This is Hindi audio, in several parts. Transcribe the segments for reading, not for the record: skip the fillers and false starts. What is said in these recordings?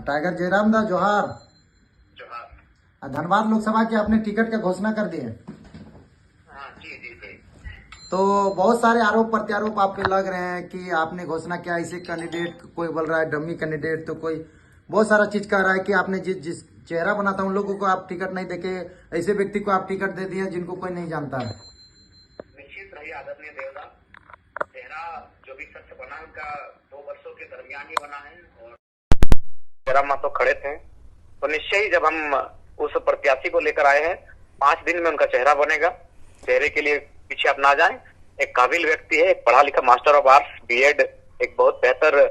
टाइगर जयराम दा जोहार। जोहार। धनबाद लोकसभा के अपने टिकट का घोषणा कर दिए। हाँ जी जी जी। तो बहुत सारे आरोप प्रत्यारोप आप पे लग रहे हैं कि आपने घोषणा किया ऐसे कैंडिडेट, कोई बोल रहा है डमी कैंडिडेट, तो कोई बहुत सारा चीज कह रहा है कि आपने जिस चेहरा बना था उन लोगों को आप टिकट नहीं देके ऐसे व्यक्ति को आप टिकट दे दिए जिनको कोई नहीं जानता है। निश्चित रहिए आदरणीय देवदा, चेहरा जो भी शख्स बना उनका 2 वर्षों के दरमियान ही बना है और जयराम तो खड़े थे, तो निश्चय ही जब हम उस प्रत्याशी को लेकर आए हैं 5 दिन में उनका चेहरा बनेगा। चेहरे के लिए पीछे आप ना जाएं, एक काबिल व्यक्ति है, एक पढ़ा लिखा मास्टर ऑफ आर्ट्स बीएड, एक बहुत बेहतर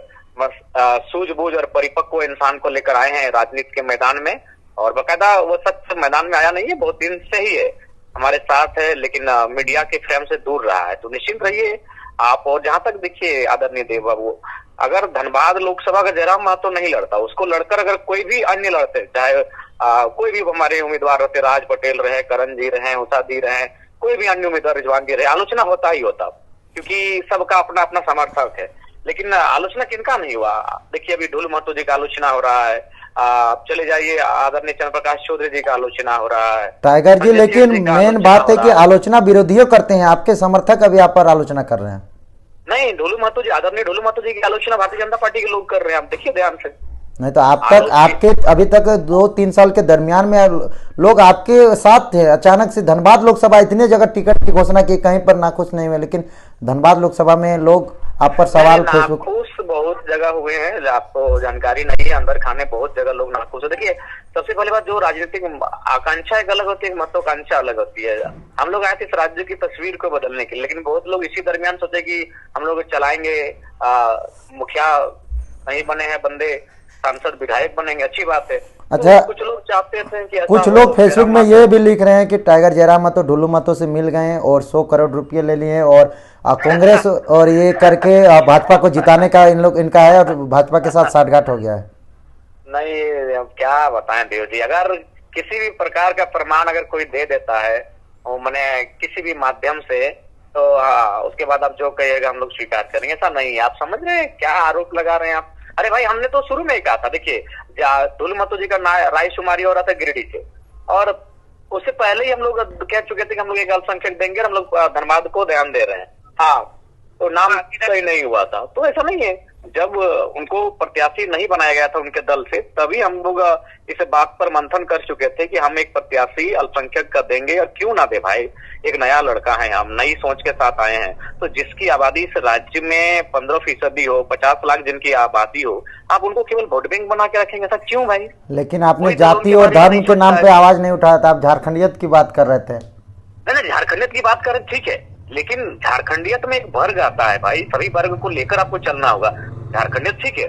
सूझबूझ और परिपक्व इंसान को लेकर आए हैं राजनीति के मैदान में। और बकायदा वो शख्स मैदान में आया नहीं है, बहुत दिन से ही है हमारे साथ है, लेकिन मीडिया के फ्रेम से दूर रहा है। तो निश्चिंत रहिए आप। और जहां तक देखिए आदरणीय देव बाबू, अगर धनबाद लोकसभा का जयराम महतो नहीं लड़ता, उसको लड़कर अगर कोई भी अन्य लड़ते, चाहे कोई भी हमारे उम्मीदवार होते, राज पटेल रहे, करण जी रहे, उषा दी रहे, कोई भी अन्य उम्मीदवार रिजवान जी रहे, आलोचना होता ही होता, क्योंकि सबका अपना अपना समर्थक है। लेकिन आलोचना किनका नहीं हुआ? देखिए अभी ढुल महतो जी का आलोचना हो रहा है, आप चले जाइए आदरणीय चंद्र प्रकाश चौधरी जी का आलोचना हो रहा है, टाइगर जी। लेकिन मेन बात है कि आलोचना विरोधियों करते हैं, आपके समर्थक अभी आप पर आलोचना कर रहे हैं। नहीं, ढोलू महतो जी, आदरणीय ढोलू महतो जी की आलोचना भारतीय जनता पार्टी के लोग कर रहे हैं, आप देखिए ध्यान से। नहीं तो आपके अभी तक 2-3 साल के दरमियान में लोग आपके साथ थे, अचानक से धनबाद लोकसभा इतने जगह टिकट की घोषणा की, कहीं पर नाखुश नहीं हुए, लेकिन धनबाद लोकसभा में लोग आप पर सवाल फेसबुक बहुत जगह हुए हैं, आपको जानकारी नहीं है, अंदर खाने बहुत जगह लोग नाखुश है। देखिए सबसे पहली बात, जो राजनीतिक आकांक्षा एक अलग होती है, महत्वाकांक्षा अलग होती है। हम लोग आए थे इस राज्य की तस्वीर को बदलने के लिए, लेकिन बहुत लोग इसी दरमियान सोचे कि हम लोग चलाएंगे, मुखिया नहीं बने हैं बंदे, सांसद विधायक बनेंगे, अच्छी बात है। अच्छा, तो कुछ लोग चाहते थे कि कुछ लोग फेसबुक में ये भी लिख रहे हैं कि टाइगर जयराम महतो ढुल्लू महतो से मिल गए और 100 करोड़ रुपए ले लिए और कांग्रेस और ये करके भाजपा को जिताने का इनका है और भाजपा के साथ साठगांठ हो गया है। नहीं, अब क्या बताएं देव जी, अगर किसी भी प्रकार का प्रमाण अगर कोई दे देता है मैंने किसी भी माध्यम से, तो हाँ, उसके बाद आप जो कहिएगा हम लोग स्वीकार करेंगे, ऐसा नहीं है। आप समझ रहे हैं क्या आरोप लगा रहे हैं आप? अरे भाई, हमने तो शुरू में ही कहा था, देखिए ढुल महतो जी का रायशुमारी हो रहा था गिरिडीह से, और उससे पहले ही हम लोग कह चुके थे कि हम लोग एक अल्पसंख्यक देंगे, हम लोग धनबाद को ध्यान दे रहे हैं। हाँ, तो नाम ही नहीं हुआ था, तो ऐसा नहीं है। जब उनको प्रत्याशी नहीं बनाया गया था उनके दल से, तभी हम लोग इस बात पर मंथन कर चुके थे कि हम एक प्रत्याशी अल्पसंख्यक का देंगे, और क्यों ना दे भाई, एक नया लड़का है, हम नई सोच के साथ आए हैं। तो जिसकी आबादी इस राज्य में 15% हो, 50 लाख जिनकी आबादी हो, आप उनको केवल वोट बैंक बना के रखेंगे, ऐसा क्यों भाई? लेकिन आपने जाति और धर्म के नाम पे आवाज नहीं उठाया था, आप झारखंडियत की बात कर रहे थे। नहीं, झारखंडियत की बात करें ठीक है, लेकिन झारखंडियत में एक वर्ग आता है भाई, सभी वर्ग को लेकर आपको चलना होगा। झारखंडियत ठीक है,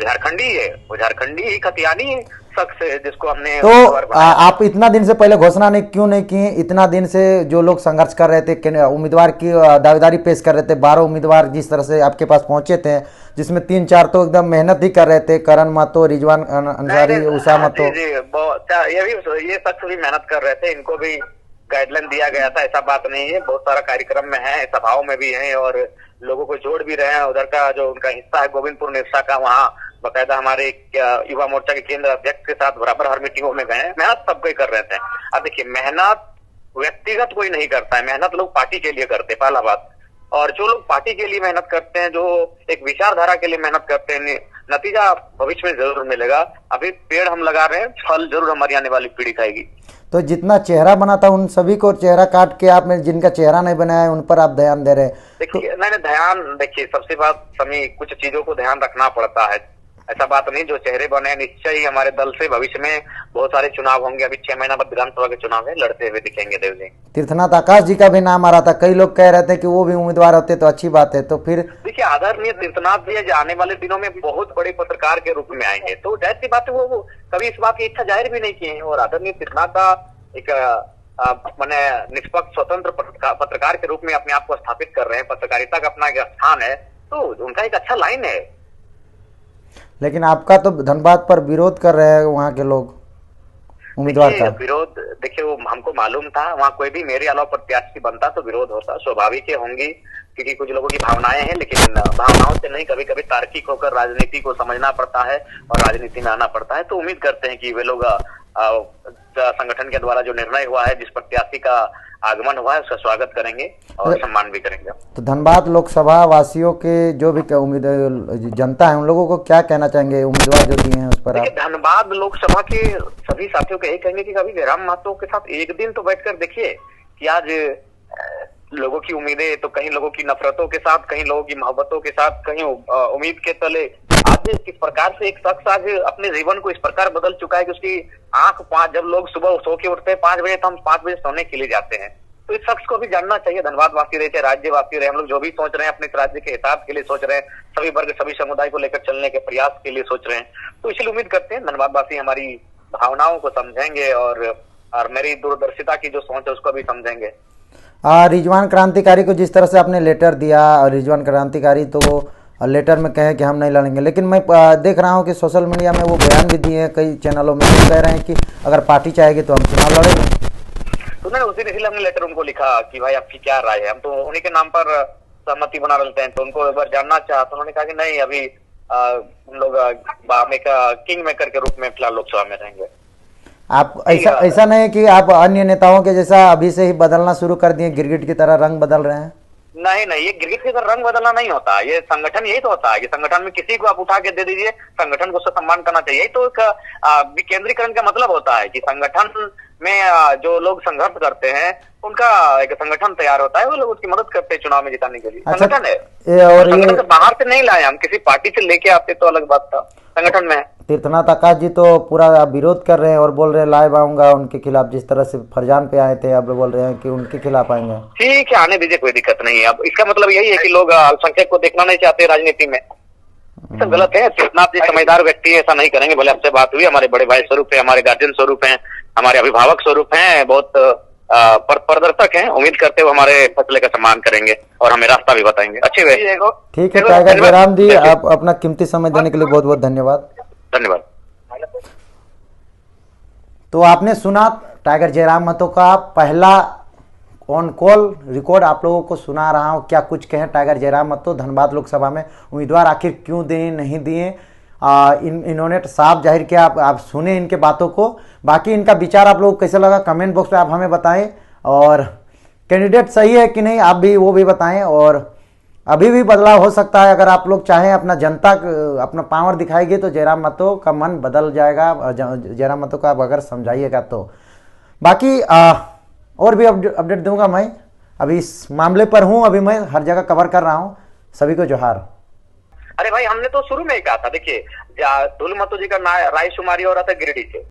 झारखंडी है, वो झारखंडी ही खतियानी है शख्स है जिसको हमने। तो आप इतना दिन से पहले घोषणा क्यों नहीं की? इतना दिन से जो लोग संघर्ष कर रहे थे, उम्मीदवार की दावेदारी पेश कर रहे थे, 12 उम्मीदवार जिस तरह से आपके पास पहुंचे थे, जिसमें 3-4 तो एकदम मेहनत ही कर रहे थे, करण महतो, रिजवान अंसारी, उषा महतो, ये शख्स भी मेहनत कर रहे थे, इनको भी गाइडलाइन दिया गया था, ऐसा बात नहीं है। बहुत सारा कार्यक्रम में है, सभाओं में भी है, और लोगों को जोड़ भी रहे हैं। उधर का जो उनका हिस्सा है गोविंदपुर निरसा का, वहाँ बकायदा हमारे युवा मोर्चा के केंद्र अध्यक्ष के साथ बराबर हर मीटिंगों में गए। मेहनत सब कोई कर रहे थे। अब देखिए, मेहनत व्यक्तिगत कोई नहीं करता है, मेहनत लोग पार्टी के लिए करते, पहला बात। और जो लोग पार्टी के लिए मेहनत करते हैं, जो एक विचारधारा के लिए मेहनत करते हैं, नतीजा भविष्य में जरूर मिलेगा। अभी पेड़ हम लगा रहे हैं, फल जरूर हमारी आने वाली पीढ़ी खाएगी। तो जितना चेहरा बना था उन सभी को चेहरा काट के आपने जिनका चेहरा नहीं बनाया है उन पर आप ध्यान दे रहे हैं। देखिए नहीं ध्यान, देखिए सबसे बात समय, कुछ चीजों को ध्यान रखना पड़ता है, ऐसा बात नहीं। जो चेहरे बने निश्चय ही हमारे दल से भविष्य में बहुत सारे चुनाव होंगे। अभी 6 महीना बाद विधानसभा के चुनाव है, लड़ते हुए दिखेंगे देव जी। तीर्थनाथ आकाश जी का भी नाम आ रहा था, कई लोग कह रहे थे कि वो भी उम्मीदवार होते तो अच्छी बात है। तो फिर देखिए, आदरणीय तीर्थनाथ जी आने वाले दिनों में बहुत बड़े पत्रकार के रूप में आएंगे, तो जाहिर सी बात है वो कभी इस बात की इच्छा जाहिर भी नहीं की है। और आदरणीय तीर्थनाथ का एक मैंने निष्पक्ष स्वतंत्र पत्रकार के रूप में अपने आप को स्थापित कर रहे हैं, पत्रकारिता का अपना एक स्थान है, तो उनका एक अच्छा लाइन है। लेकिन आपका तो धनबाद पर विरोध कर रहे हैं वहाँ के लोग, उम्मीदवार का विरोध। देखिए, वो हमको मालूम था, वहाँ कोई भी मेरे अलावा प्रत्याशी बनता तो विरोध होता, स्वाभाविक होंगी क्योंकि कुछ लोगों की भावनाएं हैं, लेकिन भावनाओं से नहीं, कभी कभी तार्किक होकर राजनीति को समझना पड़ता है और राजनीति में आना पड़ता है। तो उम्मीद करते हैं कि वे लोग संगठन के द्वारा जो निर्णय हुआ है, जिस प्रत्याशी का आगमन हुआ है, उसका स्वागत करेंगे और सम्मान भी करेंगे। तो धनबाद लोकसभा वासियों के जो भी उम्मीद जनता है, उन लोगों को क्या कहना चाहेंगे, उम्मीदवार जो दिए हैं उस पर? देखिए, धनबाद लोकसभा के सभी साथियों को यही कहेंगे कि कभी जयराम महतो के साथ एक दिन तो बैठकर देखिए कि आज लोगों की उम्मीदें तो कहीं लोगों की नफरतों के साथ, कहीं लोगों की मोहब्बतों के साथ, कहीं उम्मीद के तले आज किस प्रकार से एक शख्स आज अपने जीवन को इस प्रकार बदल चुका है कि उसकी आंख जब लोग सुबह सो के उठते हैं 5 बजे, तो हम 5 बजे सोने के लिए जाते हैं। तो इस शख्स को भी जानना चाहिए। धनबाद वासी रहे, चाहे राज्यवासी रहे, हम लोग जो भी सोच रहे हैं अपने राज्य के हिसाब के लिए सोच रहे हैं, सभी वर्ग सभी समुदाय को लेकर चलने के प्रयास के लिए सोच रहे हैं। तो इसलिए उम्मीद करते हैं धनबाद वासी हमारी भावनाओं को समझेंगे और मेरी दूरदर्शिता की जो सोच है उसको भी समझेंगे। रिजवान क्रांतिकारी को जिस तरह से आपने लेटर दिया, और रिजवान क्रांतिकारी तो लेटर में कहे कि हम नहीं लड़ेंगे, लेकिन मैं देख रहा हूं कि सोशल मीडिया में वो बयान भी दिए हैं कई चैनलों में, वो कह रहे हैं कि अगर पार्टी चाहेगी तो हम चुनाव लड़ेंगे। तो नहीं, उसी इसलिए हमने लेटर उनको लिखा कि भाई आपकी क्या राय है, हम तो उन्हीं के नाम पर सहमति बना लेते हैं। तो उनको एक बार जानना चाहा तो उन्होंने कहा कि नहीं, अभी हम लोग किंग मेकर के रूप में फिलहाल लोकसभा में रहेंगे। आप ऐसा नहीं है कि आप अन्य नेताओं के जैसा अभी से ही बदलना शुरू कर दिए, गिरगिट की तरह रंग बदल रहे हैं? नहीं, ये गिरगिट की तरह रंग बदलना नहीं होता। ये संगठन यही तो होता है कि संगठन में किसी को आप उठा के दे दीजिए, संगठन को उसका सम्मान करना चाहिए। तो एक विकेंद्रीकरण का मतलब होता है कि संगठन में जो लोग संघर्ष करते हैं उनका एक संगठन तैयार होता है, वो लोग उसकी मदद करते हैं चुनाव में जिताने के लिए। अच्छा, संगठन है और संगठन से बाहर से नहीं लाए, हम किसी पार्टी से लेके आते तो अलग बात था, संगठन में है। तीर्थनाथ आकाश जी तो पूरा विरोध कर रहे हैं और बोल रहे हैं लाइव आऊंगा उनके खिलाफ, जिस तरह से फरजान पे आए थे, अब बोल रहे हैं कि उनके खिलाफ आएंगे। ठीक है, आने दीजिए, कोई दिक्कत नहीं है। अब इसका मतलब यही है कि लोग अल्पसंख्यक को देखना नहीं चाहते राजनीति में, तो गलत है। तीर्थनाथ जी समझदार व्यक्ति है, ऐसा नहीं करेंगे। भले आपसे बात हुई, हमारे बड़े भाई स्वरूप है, हमारे गार्जियन स्वरूप है, हमारे अभिभावक स्वरूप है, बहुत प्रदर्शक हैं। उम्मीद करते हुए हमारे फैसले का सम्मान करेंगे और हमें रास्ता भी बताएंगे। अच्छी वे ठीक है टाइगर जयराम जी, आप अपना कीमती समय देने के लिए बहुत बहुत धन्यवाद। धन्यवाद। तो आपने सुना टाइगर जयराम महतो का पहला ऑन कॉल रिकॉर्ड, आप लोगों को सुना रहा हूं क्या कुछ कहें टाइगर जयराम महतो धनबाद लोकसभा में उम्मीदवार आखिर क्यों दिए नहीं दिए। इन्होंने साफ जाहिर किया, आप सुने इनके बातों को। बाकी इनका विचार आप लोग कैसे लगा कमेंट बॉक्स में आप हमें बताएं, और कैंडिडेट सही है कि नहीं आप भी वो भी बताएं। और अभी भी बदलाव हो सकता है, अगर आप लोग चाहें, अपना जनता अपना पावर दिखाएगी तो जयराम महतो का मन बदल जाएगा, जयराम महतो को आप अगर समझाइएगा तो। बाकी और भी अपडेट दूंगा मैं, अभी इस मामले पर हूं, अभी मैं हर जगह कवर कर रहा हूं। सभी को जोहार। अरे भाई, हमने तो शुरू में ही कहा था, देखिए धुल महतो जी का राय शुमारी हो रहा था गिरिडीह से,